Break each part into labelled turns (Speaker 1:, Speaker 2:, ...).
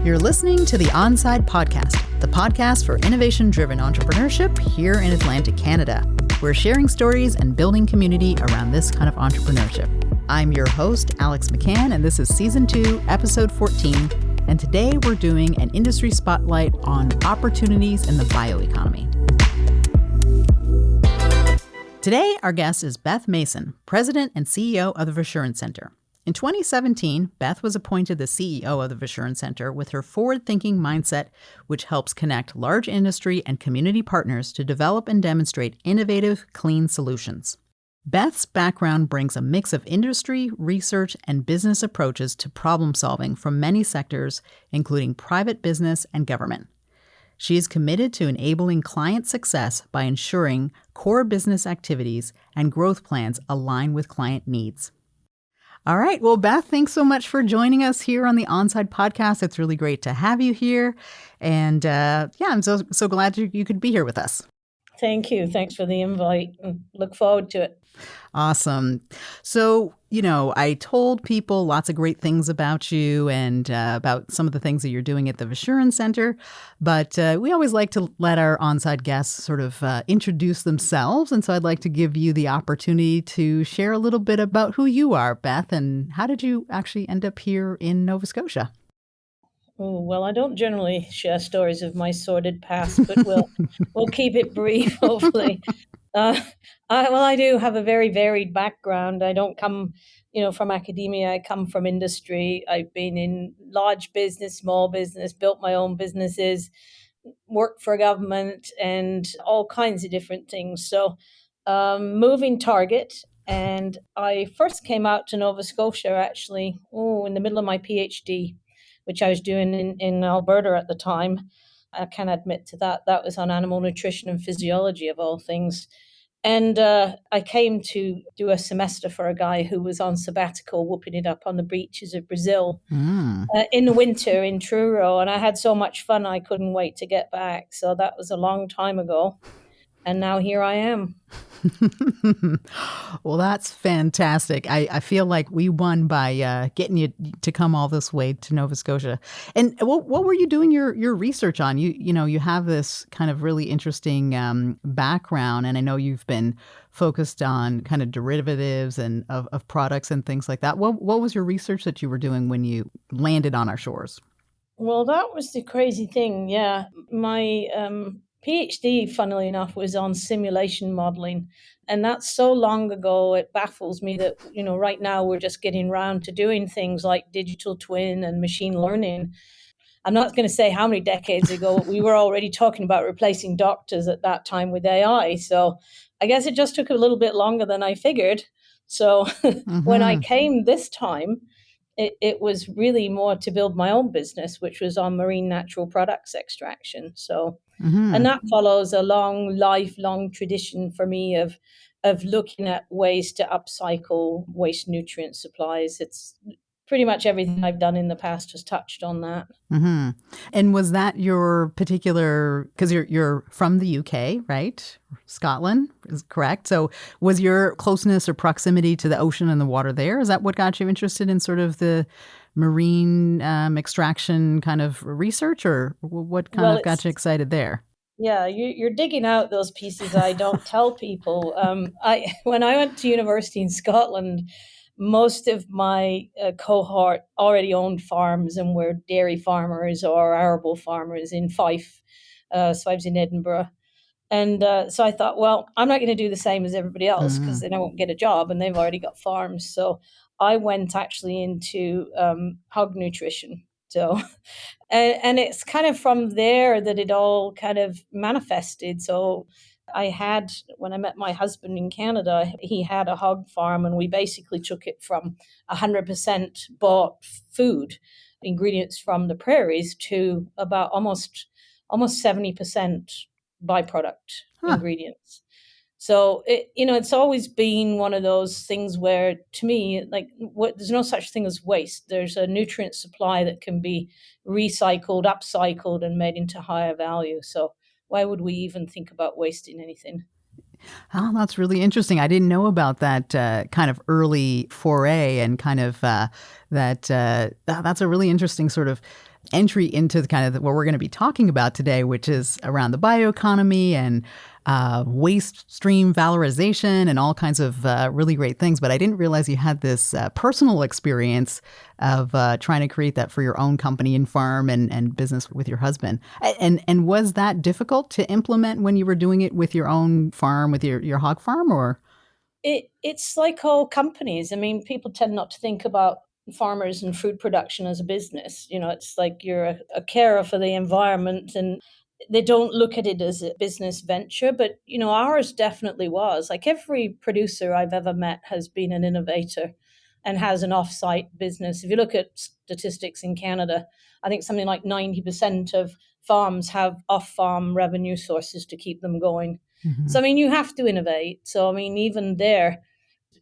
Speaker 1: You're listening to the Onside Podcast, the podcast for innovation-driven entrepreneurship here in Atlantic Canada. We're sharing stories and building community around this kind of entrepreneurship. I'm your host, Alex McCann, and this is Season 2, Episode 14. And today we're doing an industry spotlight on opportunities in the bioeconomy. Today, our guest is Beth Mason, President and CEO of the Assurance Center. In 2017, Beth was appointed the CEO of the Assurance Center with her forward-thinking mindset, which helps connect large industry and community partners to develop and demonstrate innovative, clean solutions. Beth's background brings a mix of industry, research, and business approaches to problem-solving from many sectors, including private business and government. She is committed to enabling client success by ensuring core business activities and growth plans align with client needs. All right. Well, Beth, thanks so much for joining us here on the Onside Podcast. It's really great to have you here. And I'm so glad you could be here with us.
Speaker 2: Thank you. Thanks for the invite. Look forward to it.
Speaker 1: Awesome. So, I told people lots of great things about you and about some of the things that you're doing at the Assurance Center. But we always like to let our on-site guests sort of introduce themselves. And so I'd like to give you the opportunity to share a little bit about who you are, Beth, and how did you actually end up here in Nova Scotia?
Speaker 2: Oh, well, I don't generally share stories of my sordid past, but we'll keep it brief, hopefully. I do have a very varied background. I don't come, from academia. I come from industry. I've been in large business, small business, built my own businesses, worked for government, and all kinds of different things. So, moving target. And I first came out to Nova Scotia, actually, in the middle of my PhD, which I was doing in Alberta at the time. I can admit to that. That was on animal nutrition and physiology, of all things. And I came to do a semester for a guy who was on sabbatical, whooping it up on the beaches of Brazil in the winter in Truro. And I had so much fun, I couldn't wait to get back. So that was a long time ago. And now here I am.
Speaker 1: Well, that's fantastic. I feel like we won by getting you to come all this way to Nova Scotia. And what were you doing your research on? You have this kind of really interesting background, and I know you've been focused on kind of derivatives and of products and things like that. What was your research that you were doing when you landed on our shores?
Speaker 2: Well, that was the crazy thing. Yeah, my PhD, funnily enough, was on simulation modeling. And that's so long ago, it baffles me that, right now we're just getting around to doing things like digital twin and machine learning. I'm not going to say how many decades ago we were already talking about replacing doctors at that time with AI. So I guess it just took a little bit longer than I figured. So when I came this time, it was really more to build my own business, which was on marine natural products extraction. So, and that follows a lifelong tradition for me of looking at ways to upcycle waste nutrient supplies. It's pretty much everything I've done in the past has touched on that.
Speaker 1: Mm-hmm. And was that your particular, because you're from the UK, right? Scotland is correct. So was your closeness or proximity to the ocean and the water there? Is that what got you interested in sort of the marine extraction kind of research, or what kind of got you excited there?
Speaker 2: Yeah, you're digging out those pieces I don't tell people. When I went to university in Scotland, most of my cohort already owned farms and were dairy farmers or arable farmers in Fife. So I was in Edinburgh. And so I thought, well, I'm not going to do the same as everybody else because then I won't get a job and they've already got farms. So I went actually into hog nutrition. So, and it's kind of from there that it all kind of manifested. So when I met my husband in Canada, he had a hog farm and we basically took it from 100% bought food, ingredients from the prairies, to about almost 70% byproduct ingredients. So, it's always been one of those things where, to me, there's no such thing as waste. There's a nutrient supply that can be recycled, upcycled, and made into higher value. So why would we even think about wasting anything?
Speaker 1: Oh, that's really interesting. I didn't know about that kind of early foray and kind of That's a really interesting sort of entry into the kind of what we're going to be talking about today, which is around the bioeconomy and waste stream valorization and all kinds of really great things. But I didn't realize you had this personal experience of trying to create that for your own company and farm and business with your husband. And was that difficult to implement when you were doing it with your own farm, with your hog farm, or?
Speaker 2: It's like all companies. I mean, people tend not to think about farmers and food production as a business. It's like you're a carer for the environment, and they don't look at it as a business venture. But, ours definitely was. Like every producer I've ever met has been an innovator and has an off-site business. If you look at statistics in Canada, I think something like 90% of farms have off-farm revenue sources to keep them going.
Speaker 1: Mm-hmm.
Speaker 2: So, I mean, you have to innovate. So, I mean, even there,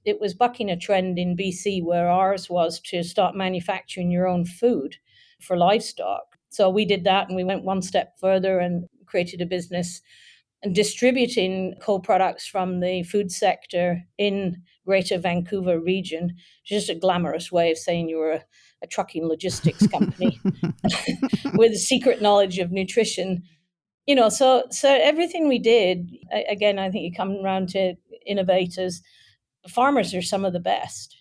Speaker 2: it was bucking a trend in BC where ours was to start manufacturing your own food for livestock. So we did that, and we went one step further and created a business and distributing co-products from the food sector in Greater Vancouver region. Just a glamorous way of saying you were a trucking logistics company with a secret knowledge of nutrition. So everything we did, again, I think you come around to innovators. Farmers are some of the best.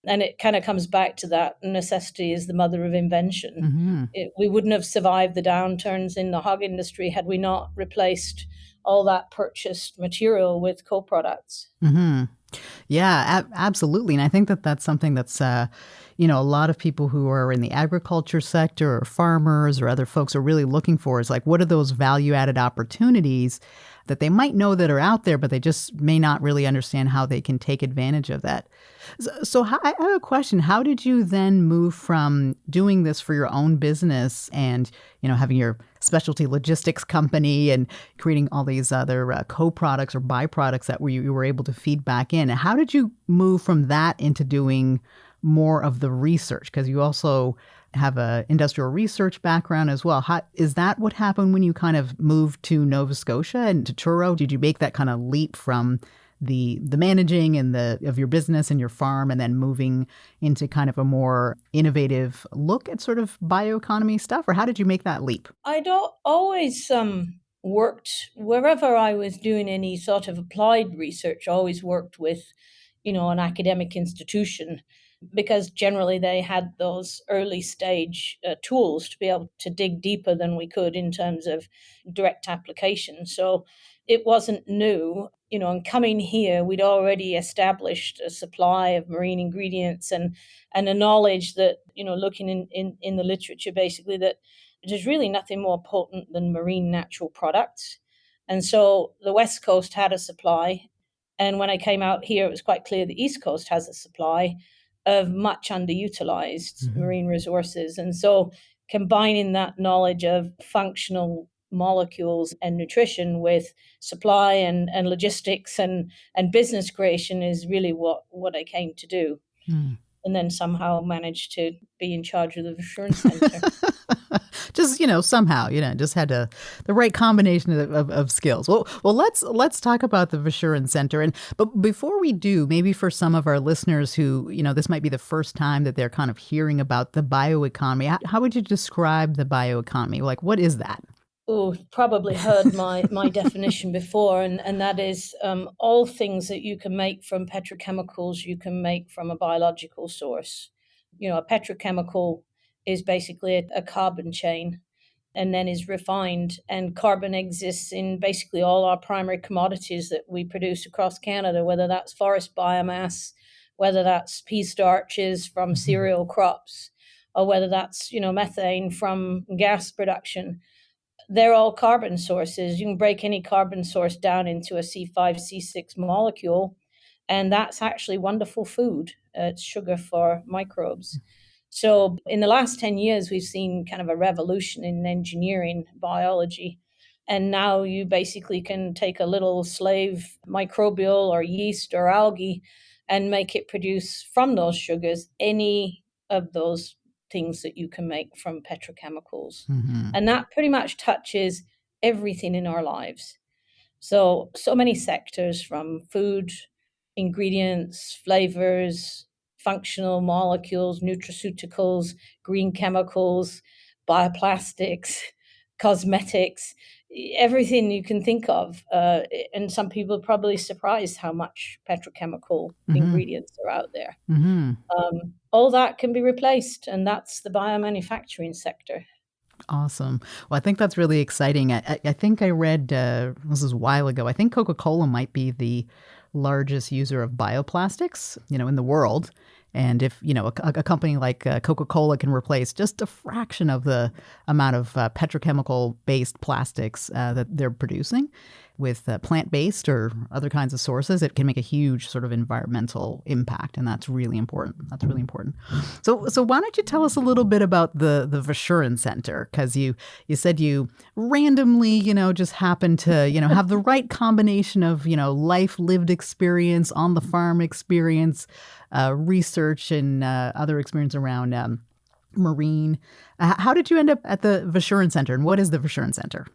Speaker 2: And it kind of comes back to that necessity is the mother of invention.
Speaker 1: Mm-hmm.
Speaker 2: We wouldn't have survived the downturns in the hog industry had we not replaced all that purchased material with co-products.
Speaker 1: Mm-hmm. Yeah, absolutely. And I think that that's something that's, a lot of people who are in the agriculture sector or farmers or other folks are really looking for is like, what are those value added opportunities that they might know that are out there, but they just may not really understand how they can take advantage of that. So I have a question. How did you then move from doing this for your own business and, having your specialty logistics company and creating all these other co-products or byproducts that you were able to feed back in? How did you move from that into doing more of the research? Because you also have a industrial research background as well. Is that what happened when you kind of moved to Nova Scotia and to Truro? Did you make that kind of leap from the managing and of your business and your farm and then moving into kind of a more innovative look at sort of bioeconomy stuff? Or how did you make that leap?
Speaker 2: I'd always worked wherever I was doing any sort of applied research, always worked with, an academic institution, because generally they had those early stage tools to be able to dig deeper than we could in terms of direct application. So it wasn't new, and coming here, we'd already established a supply of marine ingredients and a knowledge that, looking in the literature, basically, that there's really nothing more potent than marine natural products. And so the West Coast had a supply. And when I came out here, it was quite clear the East Coast has a supply of much underutilized marine resources. And so combining that knowledge of functional molecules and nutrition with supply and logistics and business creation is really what I came to do.
Speaker 1: Mm.
Speaker 2: And then somehow managed to be in charge of the Assurance Center.
Speaker 1: Just, somehow, just had the right combination of skills. Well, let's talk about the Assurance Center. But before we do, maybe for some of our listeners who, this might be the first time that they're kind of hearing about the bioeconomy, how would you describe the bioeconomy? Like, what is that?
Speaker 2: Oh, probably heard my definition before, and that is all things that you can make from petrochemicals, you can make from a biological source. A petrochemical is basically a carbon chain and then is refined, and carbon exists in basically all our primary commodities that we produce across Canada, whether that's forest biomass, whether that's pea starches from cereal crops, or whether that's, methane from gas production. They're all carbon sources. You can break any carbon source down into a C5, C6 molecule, and that's actually wonderful food. It's sugar for microbes. So in the last 10 years, we've seen kind of a revolution in engineering biology. And now you basically can take a little slave microbial or yeast or algae and make it produce from those sugars any of those things that you can make from petrochemicals.
Speaker 1: Mm-hmm.
Speaker 2: And that pretty much touches everything in our lives. So many sectors, from food, ingredients, flavors, functional molecules, nutraceuticals, green chemicals, bioplastics, cosmetics, everything you can think of. And some people are probably surprised how much petrochemical
Speaker 1: Mm-hmm.
Speaker 2: ingredients are out there.
Speaker 1: Mm-hmm.
Speaker 2: All that can be replaced, and that's the biomanufacturing sector.
Speaker 1: Awesome. Well, I think that's really exciting. I think I read, this is a while ago, I think Coca-Cola might be the largest user of bioplastics, in the world. And if, a company like Coca-Cola can replace just a fraction of the amount of petrochemical-based plastics that they're producing with plant-based or other kinds of sources, it can make a huge sort of environmental impact, and that's really important. That's really important. So why don't you tell us a little bit about the Vashurun Center? Because you said you randomly, just happened to, have the right combination of, life lived experience, on the farm experience, research, and other experience around marine. How did you end up at the Vashurun Center, and what is the Vashurun Center?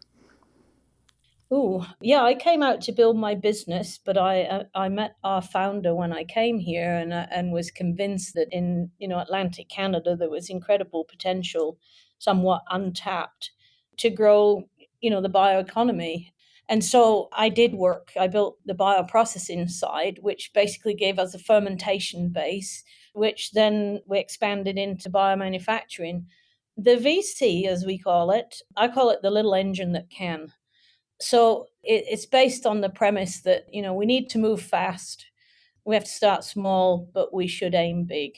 Speaker 2: Oh, yeah, I came out to build my business, but I met our founder when I came here, and was convinced that in Atlantic Canada there was incredible potential, somewhat untapped, to grow the bioeconomy. And so I did work. I built the bioprocessing side, which basically gave us a fermentation base, which then we expanded into biomanufacturing. The VC, as we call it, I call it the little engine that can. So it's based on the premise that, we need to move fast. We have to start small, but we should aim big.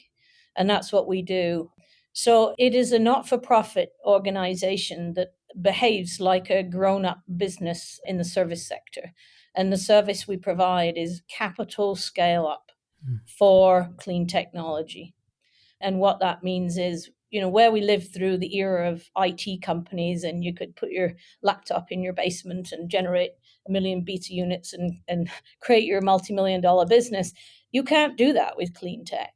Speaker 2: And that's what we do. So it is a not-for-profit organization that behaves like a grown-up business in the service sector. And the service we provide is capital scale up for clean technology. And what that means is, where we lived through the era of IT companies, and you could put your laptop in your basement and generate 1 million beta units and create your multi-million-dollar business, you can't do that with clean tech.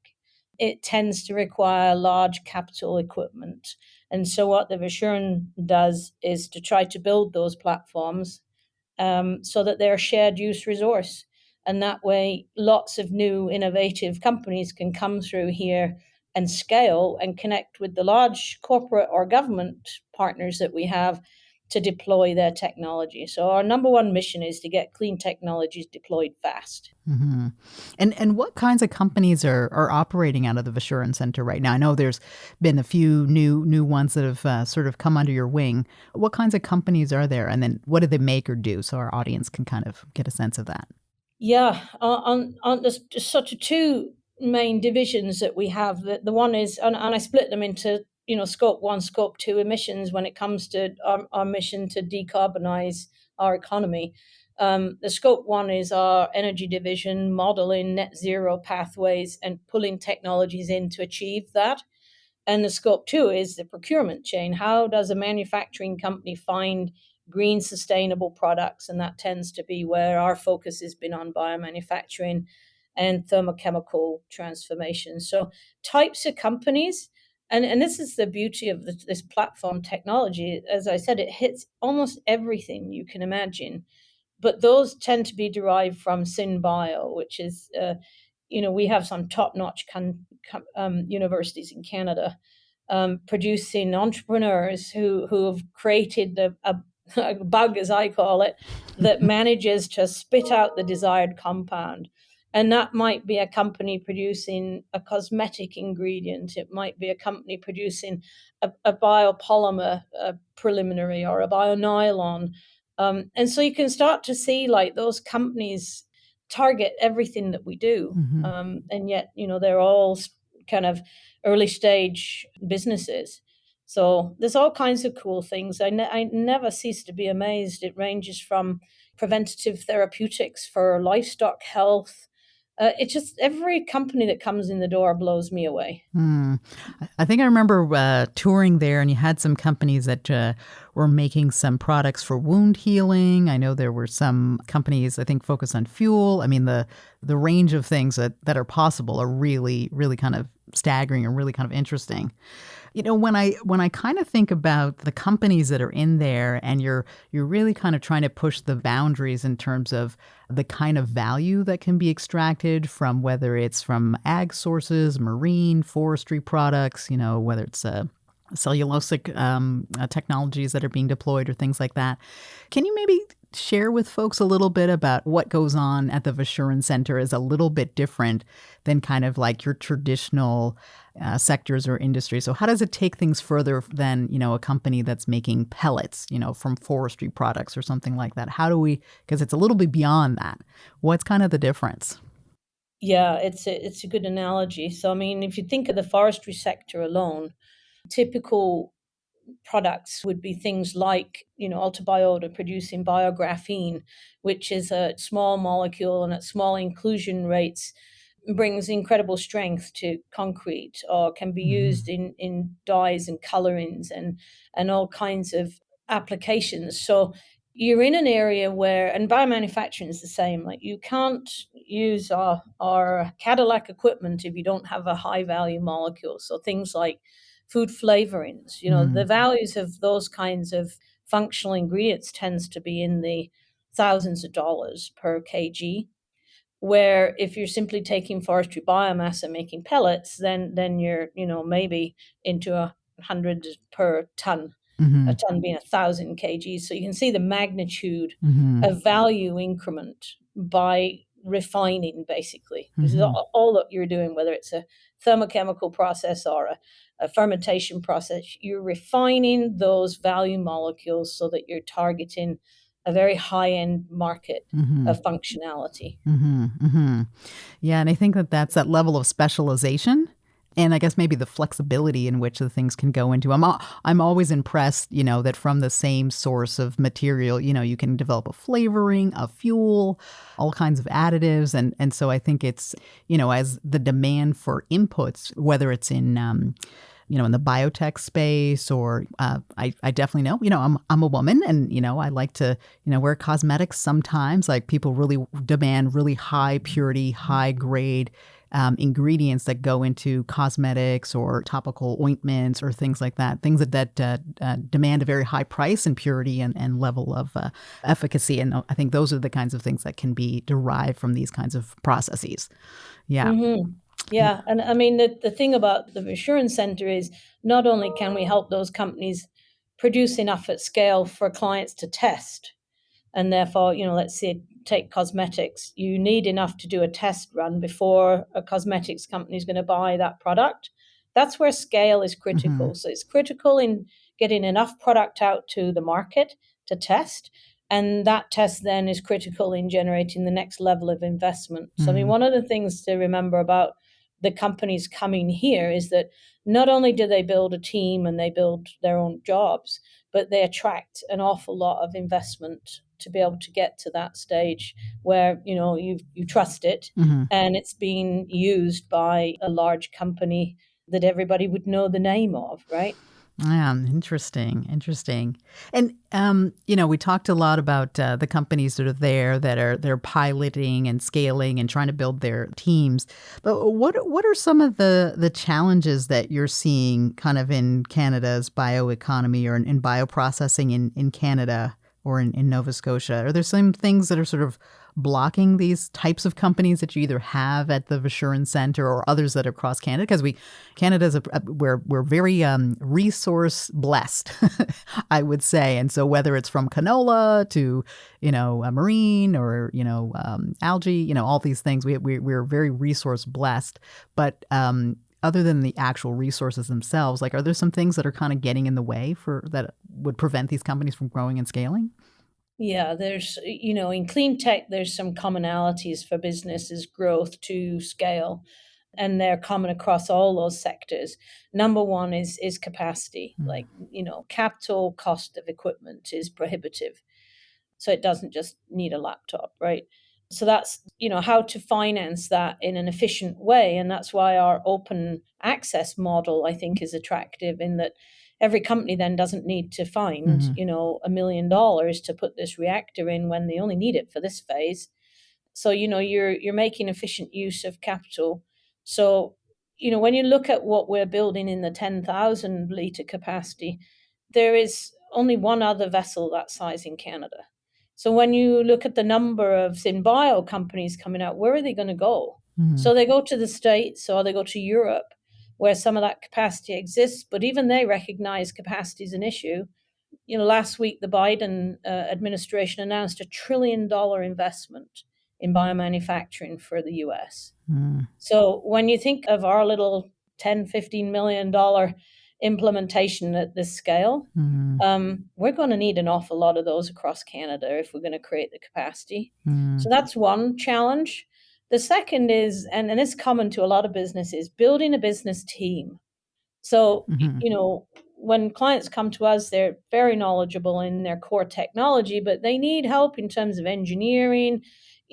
Speaker 2: It tends to require large capital equipment. And so what the Vashurun does is to try to build those platforms so that they're a shared use resource. And that way, lots of new innovative companies can come through here and scale and connect with the large corporate or government partners that we have to deploy their technology. So our number one mission is to get clean technologies deployed fast.
Speaker 1: Mm-hmm. And what kinds of companies are operating out of the Vashurun Center right now? I know there's been a few new ones that have sort of come under your wing. What kinds of companies are there? And then what do they make or do, so our audience can kind of get a sense of that?
Speaker 2: Yeah, there's sort of two main divisions that we have. The one is, and I split them into, scope 1, scope 2 emissions when it comes to our mission to decarbonize our economy. The scope 1 is our energy division, modeling net zero pathways and pulling technologies in to achieve that. And the scope 2 is the procurement chain. How does a manufacturing company find green, sustainable products? And that tends to be where our focus has been on biomanufacturing and thermochemical transformation. So types of companies, and this is the beauty of this platform technology. As I said, it hits almost everything you can imagine, but those tend to be derived from SynBio, which is, we have some top-notch universities in Canada producing entrepreneurs who have created a bug, as I call it, that manages to spit out the desired compound. And that might be a company producing a cosmetic ingredient. It might be a company producing a biopolymer preliminary or a bionylon. And so you can start to see like those companies target everything that we do.
Speaker 1: Mm-hmm.
Speaker 2: And yet, they're all kind of early stage businesses. So there's all kinds of cool things. I never cease to be amazed. It ranges from preventative therapeutics for livestock health. It's just every company that comes in the door blows me away.
Speaker 1: I think I remember touring there, and you had some companies that were making some products for wound healing. I know there were some companies, I think, focused on fuel. I mean, the range of things that are possible are really, really kind of staggering and really kind of interesting. When I kind of think about the companies that are in there, and you're really kind of trying to push the boundaries in terms of the kind of value that can be extracted from, whether it's from ag sources, marine, forestry products, whether it's cellulosic technologies that are being deployed or things like that. Can you maybe share with folks a little bit about what goes on at the Vashurn Center is a little bit different than kind of like your traditional sectors or industries? So how does it take things further than, a company that's making pellets, from forestry products or something like that? How do we, because it's a little bit beyond that. What's kind of the difference?
Speaker 2: Yeah, it's a good analogy. So I mean, if you think of the forestry sector alone, typical products would be things like, Alta Biota producing biographene, which is a small molecule and at small inclusion rates brings incredible strength to concrete, or can be used
Speaker 1: Hmm.
Speaker 2: in dyes and colorings and all kinds of applications. So you're in an area where, and biomanufacturing is the same, like you can't use our Cadillac equipment if you don't have a high value molecule. So things like food flavorings, the values of those kinds of functional ingredients tends to be in the thousands of dollars per kg, where if you're simply taking forestry biomass and making pellets, then you're, maybe into 100 per ton, a
Speaker 1: Hmm.
Speaker 2: ton being 1,000 kgs. So you can see the magnitude
Speaker 1: Hmm.
Speaker 2: of value increment by refining, basically. This is
Speaker 1: Hmm.
Speaker 2: all that you're doing, whether it's a thermochemical process or a fermentation process. You're refining those value molecules so that you're targeting a very high end market
Speaker 1: Hmm.
Speaker 2: of functionality.
Speaker 1: Hmm. Hmm. Yeah, and I think that that's that level of specialization, and I guess maybe the flexibility in which the things can go into. I'm always impressed, that from the same source of material, you can develop a flavoring, a fuel, all kinds of additives, and so I think it's, as the demand for inputs, whether it's in the biotech space, or I definitely know, I'm a woman, and, I like to, wear cosmetics sometimes. Like, people really demand really high purity, high grade ingredients that go into cosmetics or topical ointments or things like that. Things that demand a very high price and purity and level of efficacy. And I think those are the kinds of things that can be derived from these kinds of processes. Yeah.
Speaker 2: Mhm. Yeah, and I mean, the thing about the Assurance Center is not only can we help those companies produce enough at scale for clients to test, and therefore, let's say take cosmetics, you need enough to do a test run before a cosmetics company is going to buy that product. That's where scale is
Speaker 1: Hmm.
Speaker 2: critical. So it's critical in getting enough product out to the market to test. And that test then is critical in generating the next level of investment. So, I mean,
Speaker 1: Hmm.
Speaker 2: one of the things to remember about the companies coming here is that not only do they build a team and they build their own jobs, but they attract an awful lot of investment to be able to get to that stage where you trust it
Speaker 1: Hmm.
Speaker 2: and it's being used by a large company that everybody would know the name of, right?
Speaker 1: Yeah, interesting, interesting. And we talked a lot about the companies that are there, that are they're piloting and scaling and trying to build their teams. But what are some of the challenges that you're seeing kind of in Canada's bioeconomy, or in bioprocessing in Canada, or in Nova Scotia? Are there some things that are sort of blocking these types of companies that you either have at the Vashurn Center or others that are across Canada? Because Canada's we're very resource blessed, I would say. And so whether it's from canola to a marine, or algae, all these things, we're very resource blessed. But other than the actual resources themselves, like, are there some things that are kind of getting in the way for that would prevent these companies from growing and scaling?
Speaker 2: Yeah, there's, in clean tech, there's some commonalities for businesses' growth to scale, and they're common across all those sectors. Number one is capacity.
Speaker 1: Mm.
Speaker 2: Like, capital cost of equipment is prohibitive. So it doesn't just need a laptop, right? So that's, how to finance that in an efficient way. And that's why our open access model, I think, is attractive, in that every company then doesn't need to find,
Speaker 1: Hmm.
Speaker 2: $1 million to put this reactor in when they only need it for this phase. So, you're making efficient use of capital. So, when you look at what we're building in the 10,000 litre capacity, there is only one other vessel that size in Canada. So when you look at the number of synbio companies coming out, where are they going to go?
Speaker 1: Mm-hmm.
Speaker 2: So they go to the States or they go to Europe, where some of that capacity exists, but even they recognize capacity is an issue. Last week, the Biden administration announced $1 trillion investment in biomanufacturing for the US.
Speaker 1: Mm.
Speaker 2: So when you think of our little $10-15 million implementation at this scale, we're going to need an awful lot of those across Canada if we're going to create the capacity. So that's one challenge. The second is, and it's common to a lot of businesses, building a business team. So, when clients come to us, they're very knowledgeable in their core technology, but they need help in terms of engineering,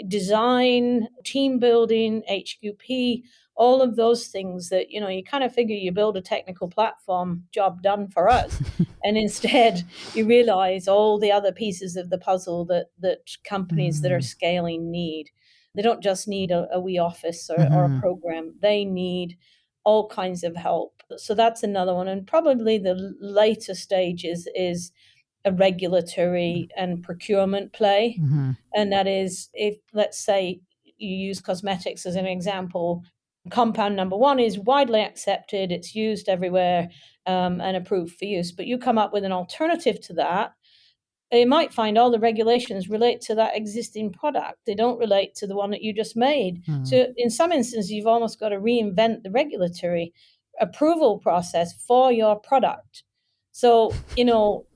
Speaker 2: design, team building, HQP, all of those things that, you kind of figure you build a technical platform, job done for us. And instead, you realize all the other pieces of the puzzle that companies that are scaling need. They don't just need a wee office or a program. They need all kinds of help. So that's another one. And probably the later stage is a regulatory and procurement play. And that is, if, let's say, you use cosmetics as an example, compound number one is widely accepted, it's used everywhere, and approved for use. But you come up with an alternative to that, you might find all the regulations relate to that existing product. They don't relate to the one that you just made. So in some instances, you've almost got to reinvent the regulatory approval process for your product. So,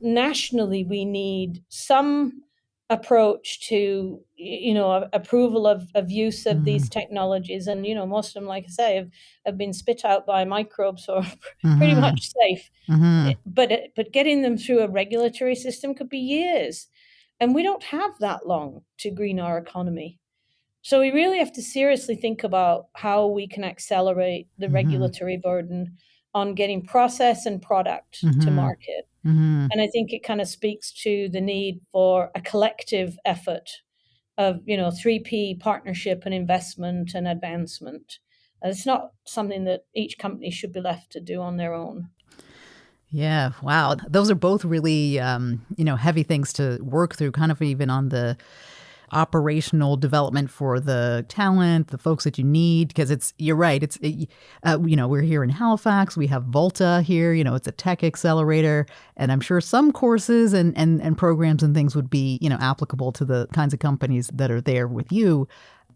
Speaker 2: nationally, we need some approach to, approval of use of these technologies. And, most of them, like I say, have been spit out by microbes or pretty much safe. But getting them through a regulatory system could be years. And we don't have that long to green our economy. So we really have to seriously think about how we can accelerate the regulatory burden on getting process and product to market. And I think it kind of speaks to the need for a collective effort of, 3P partnership and investment and advancement. It's not something that each company should be left to do on their own.
Speaker 1: Yeah. Wow. Those are both really, heavy things to work through, kind of even on the operational development for the talent, the folks that you need, because you're right. We're here in Halifax. We have Volta here, it's a tech accelerator. And I'm sure some courses and programs and things would be, applicable to the kinds of companies that are there with you.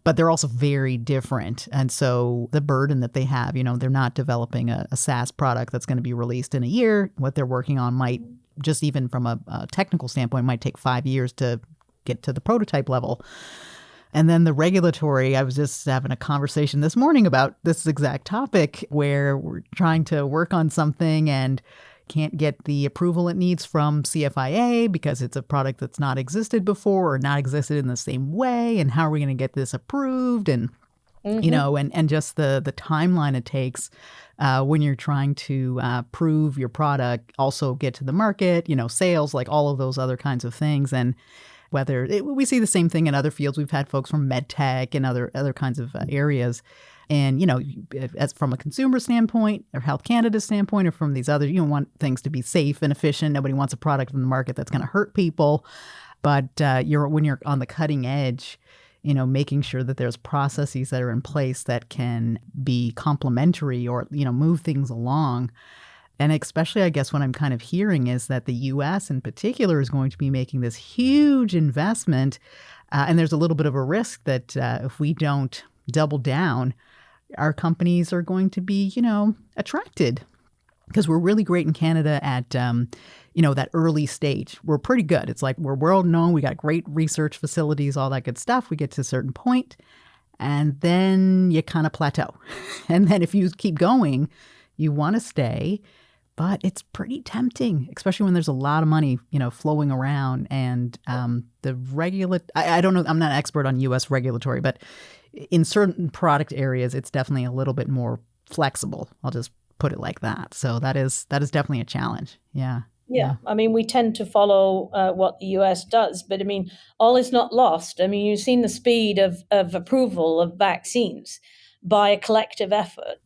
Speaker 1: But they're also very different. And so the burden that they have, they're not developing a SaaS product that's going to be released in a year. What they're working on might, just even from a technical standpoint, might take 5 years to get to the prototype level. And then the regulatory, I was just having a conversation this morning about this exact topic where we're trying to work on something and can't get the approval it needs from CFIA because it's a product that's not existed before or not existed in the same way. And how are we going to get this approved? And, and just the timeline it takes when you're trying to prove your product, also get to the market, sales, like all of those other kinds of things. And we see the same thing in other fields. We've had folks from med tech and other kinds of areas. And, as from a consumer standpoint or Health Canada standpoint or from these others, you want things to be safe and efficient. Nobody wants a product in the market that's going to hurt people. But when you're on the cutting edge, making sure that there's processes that are in place that can be complementary or, move things along. And especially, I guess, what I'm kind of hearing is that the U.S. in particular is going to be making this huge investment. And there's a little bit of a risk that if we don't double down, our companies are going to be, attracted. Because we're really great in Canada at, that early stage. We're pretty good. It's like we're world known. We got great research facilities, all that good stuff. We get to a certain point, and then you kind of plateau. And then if you keep going, you want to stay. But it's pretty tempting, especially when there's a lot of money, flowing around. And I don't know, I'm not an expert on U.S. regulatory, but in certain product areas, it's definitely a little bit more flexible. I'll just put it like that. So that is definitely a challenge. Yeah.
Speaker 2: Yeah. I mean, we tend to follow what the US does, but I mean, all is not lost. I mean, you've seen the speed of approval of vaccines. by a collective effort.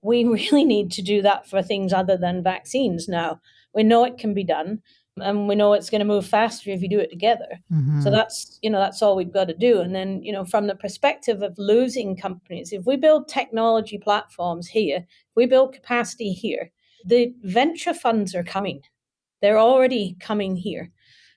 Speaker 2: We really need to do that for things other than vaccines now. We know it can be done, and we know it's going to move faster if you do it together. So that's all we've got to do. And then, from the perspective of losing companies, if we build technology platforms here, if we build capacity here, the venture funds are coming. They're already coming here.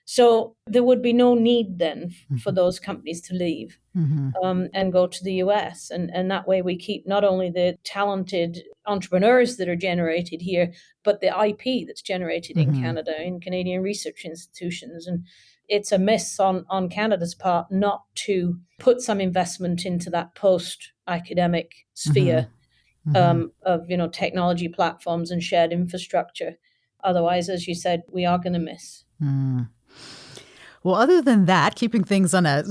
Speaker 2: So there would be no need then for those companies to leave and go to the US. And that way we keep not only the talented entrepreneurs that are generated here, but the IP that's generated in Canada, in Canadian research institutions. And it's a miss on Canada's part not to put some investment into that post-academic sphere of technology platforms and shared infrastructure. Otherwise, as you said, we are going to miss.
Speaker 1: Well, other than that, keeping things on a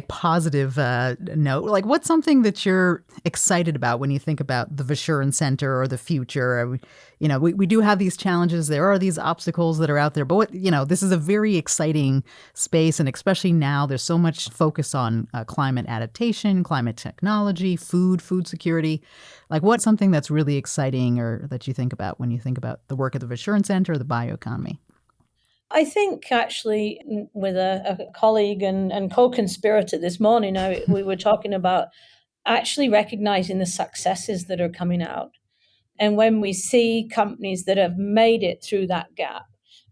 Speaker 1: positive note, what's something that you're excited about when you think about the Vashurn Center or the future? We do have these challenges. There are these obstacles that are out there. But, this is a very exciting space. And especially now, there's so much focus on climate adaptation, climate technology, food security. What's something that's really exciting or that you think about when you think about the work of the Vashurn Center or the bioeconomy?
Speaker 2: I think actually with a colleague and co-conspirator this morning, we were talking about actually recognizing the successes that are coming out. And when we see companies that have made it through that gap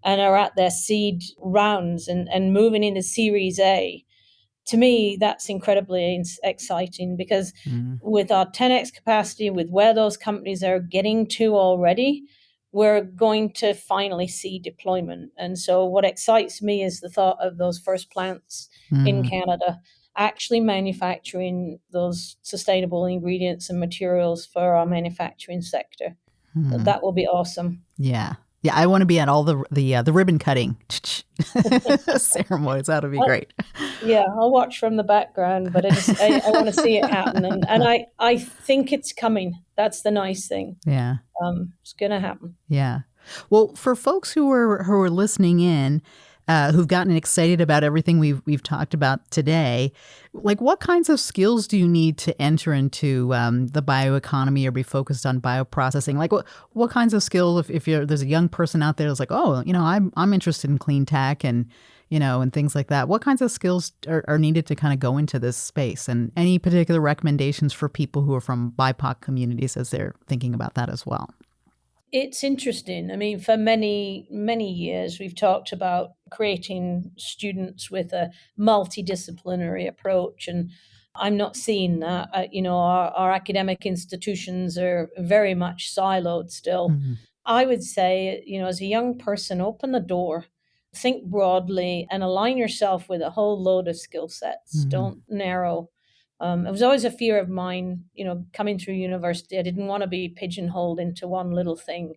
Speaker 2: and are at their seed rounds and moving into Series A, to me, that's incredibly exciting because with our 10x capacity, with where those companies are getting to already, we're going to finally see deployment. And so what excites me is the thought of those first plants in Canada actually manufacturing those sustainable ingredients and materials for our manufacturing sector. That will be awesome.
Speaker 1: Yeah. Yeah, I want to be at all the ribbon cutting ceremonies. That'll be great.
Speaker 2: Yeah, I'll watch from the background, but I want to see it happen. And I think it's coming. That's the nice thing.
Speaker 1: Yeah.
Speaker 2: It's going to happen.
Speaker 1: Yeah. Well, for folks who are listening in, who've gotten excited about everything we've talked about today, what kinds of skills do you need to enter into the bioeconomy or be focused on bioprocessing? What kinds of skills, if there's a young person out there that's I'm interested in clean tech and things like that, what kinds of skills are needed to kind of go into this space? And any particular recommendations for people who are from BIPOC communities as they're thinking about that as well?
Speaker 2: It's interesting. I mean, for many, many years, we've talked about creating students with a multidisciplinary approach. And I'm not seeing that. Our academic institutions are very much siloed still. I would say, as a young person, open the door, think broadly, and align yourself with a whole load of skill sets. Don't narrow. It was always a fear of mine, coming through university. I didn't want to be pigeonholed into one little thing.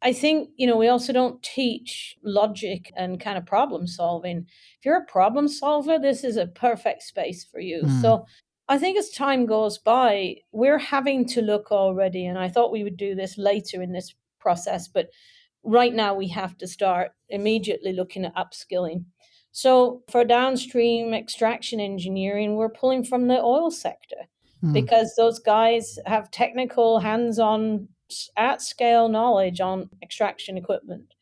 Speaker 2: I think, we also don't teach logic and kind of problem solving. If you're a problem solver, this is a perfect space for you. So I think as time goes by, we're having to look already, and I thought we would do this later in this process, but right now we have to start immediately looking at upskilling. So for downstream extraction engineering, we're pulling from the oil sector because those guys have technical, hands-on, at-scale knowledge on extraction equipment.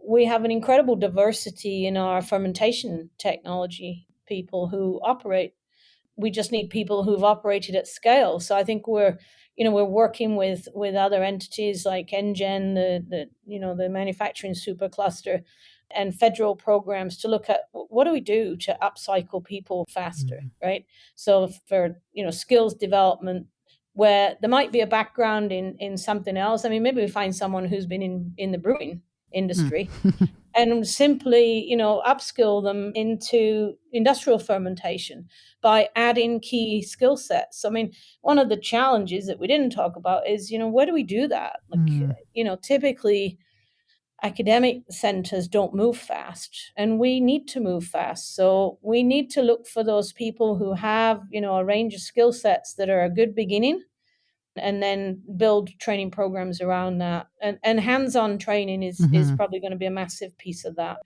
Speaker 2: We have an incredible diversity in our fermentation technology people who operate. We just need people who've operated at scale. So I think we're working with other entities like NGen, the manufacturing supercluster, and federal programs to look at what do we do to upcycle people faster, right? So for skills development, where there might be a background in something else. I mean, maybe we find someone who's been in the brewing industry and simply, upskill them into industrial fermentation by adding key skill sets. I mean, one of the challenges that we didn't talk about is, where do we do that? Typically academic centers don't move fast, and we need to move fast. So we need to look for those people who have, a range of skill sets that are a good beginning, and then build training programs around that. And hands-on training is probably going to be a massive piece of that.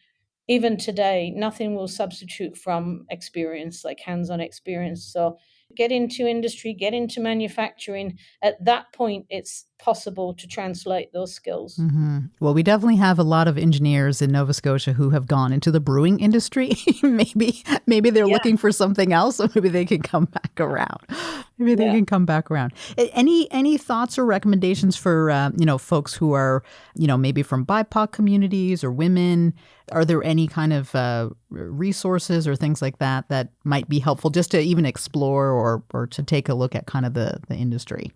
Speaker 2: Even today, nothing will substitute from experience, like hands-on experience. So get into industry, get into manufacturing. At that point, it's possible to translate those skills.
Speaker 1: Mm-hmm. Well, we definitely have a lot of engineers in Nova Scotia who have gone into the brewing industry. maybe they're looking for something else, so maybe they can come back around. Any thoughts or recommendations for folks who are maybe from BIPOC communities or women? Are there any kind of resources or things like that might be helpful just to even explore or to take a look at kind of the industry?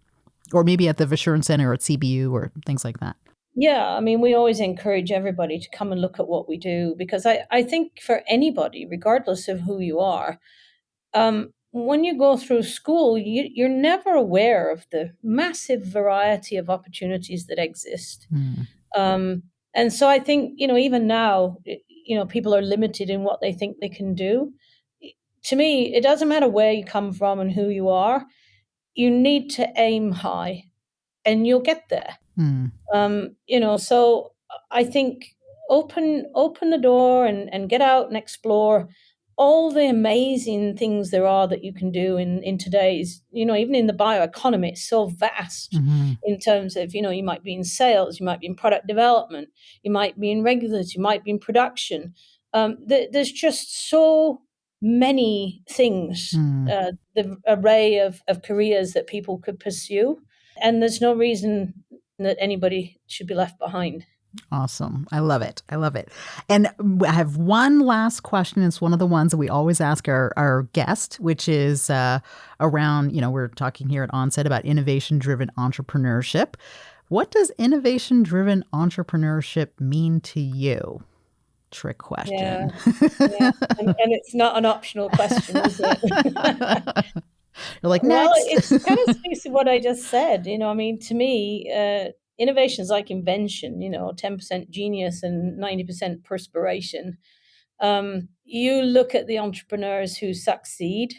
Speaker 1: Or maybe at the Assurance Center or at CBU or things like that.
Speaker 2: Yeah, I mean, we always encourage everybody to come and look at what we do, because I think for anybody, regardless of who you are, when you go through school, you're never aware of the massive variety of opportunities that exist. And so I think, even now, people are limited in what they think they can do. To me, it doesn't matter where you come from and who you are. You need to aim high and you'll get there. So I think open the door and get out and explore all the amazing things there are that you can do in today's, even in the bioeconomy, it's so vast in terms of, you might be in sales, you might be in product development, you might be in regulatory, you might be in production. There's just so many things, the array of careers that people could pursue. And there's no reason that anybody should be left behind.
Speaker 1: Awesome. I love it. And I have one last question. It's one of the ones that we always ask our guest, which is around, we're talking here at Onset about innovation-driven entrepreneurship. What does innovation-driven entrepreneurship mean to you? Trick question.
Speaker 2: Yeah. And it's not an optional question, is it?
Speaker 1: You're like, next.
Speaker 2: Well, it's kind of speaks to what I just said. To me, innovation is like invention, 10% genius and 90% perspiration. You look at the entrepreneurs who succeed,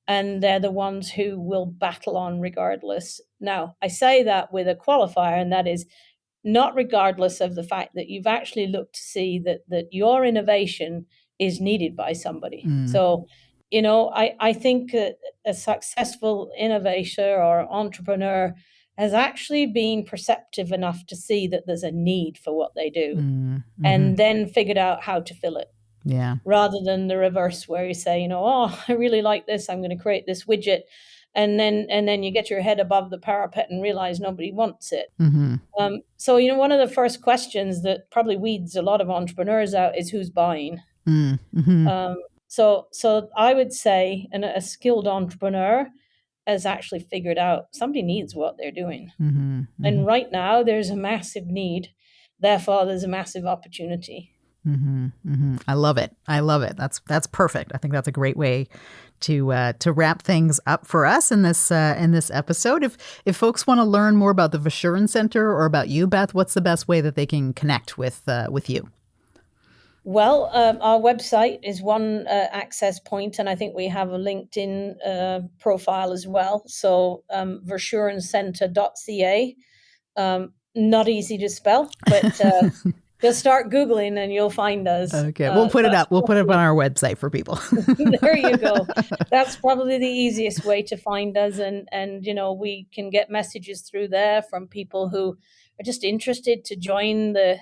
Speaker 2: and they're the ones who will battle on regardless. Now, I say that with a qualifier, and that is not regardless of the fact that you've actually looked to see that your innovation is needed by somebody. So, I think a successful innovator or entrepreneur has actually been perceptive enough to see that there's a need for what they do and then figured out how to fill it.
Speaker 1: Yeah.
Speaker 2: Rather than the reverse where you say, I really like this, I'm going to create this widget. And then you get your head above the parapet and realize nobody wants it. So, one of the first questions that probably weeds a lot of entrepreneurs out is who's buying. So I would say a skilled entrepreneur has actually figured out somebody needs what they're doing. And right now there's a massive need. Therefore, there's a massive opportunity.
Speaker 1: I love it. That's perfect. I think that's a great way to wrap things up for us in this episode. If folks want to learn more about the Assurance Center or about you, Beth, what's the best way that they can connect with you?
Speaker 2: Well, our website is one access point, and I think we have a LinkedIn profile as well. So versurancecenter.ca. Not easy to spell, but just start Googling and you'll find us.
Speaker 1: Okay, we'll put it up. We'll put it up on our website for people.
Speaker 2: There you go. That's probably the easiest way to find us. And we can get messages through there from people who are just interested to join the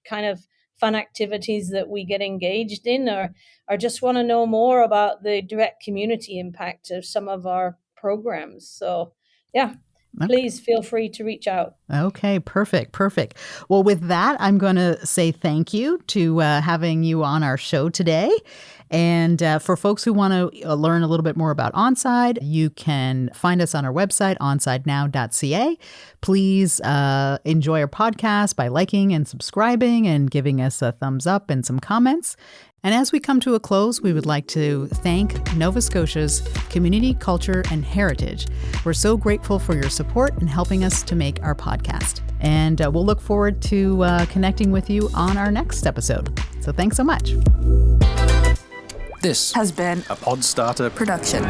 Speaker 2: kind of fun activities that we get engaged in, or just want to know more about the direct community impact of some of our programs. So, yeah. Okay. Please feel free to reach out.
Speaker 1: Okay, perfect. Well, with that, I'm going to say thank you to having you on our show today. And for folks who want to learn a little bit more about Onside, you can find us on our website, onsidenow.ca. Please enjoy our podcast by liking and subscribing and giving us a thumbs up and some comments. And as we come to a close, we would like to thank Nova Scotia's Community, Culture, and Heritage. We're so grateful for your support in helping us to make our podcast. And we'll look forward to connecting with you on our next episode. So thanks so much.
Speaker 3: This has been a Podstarter production.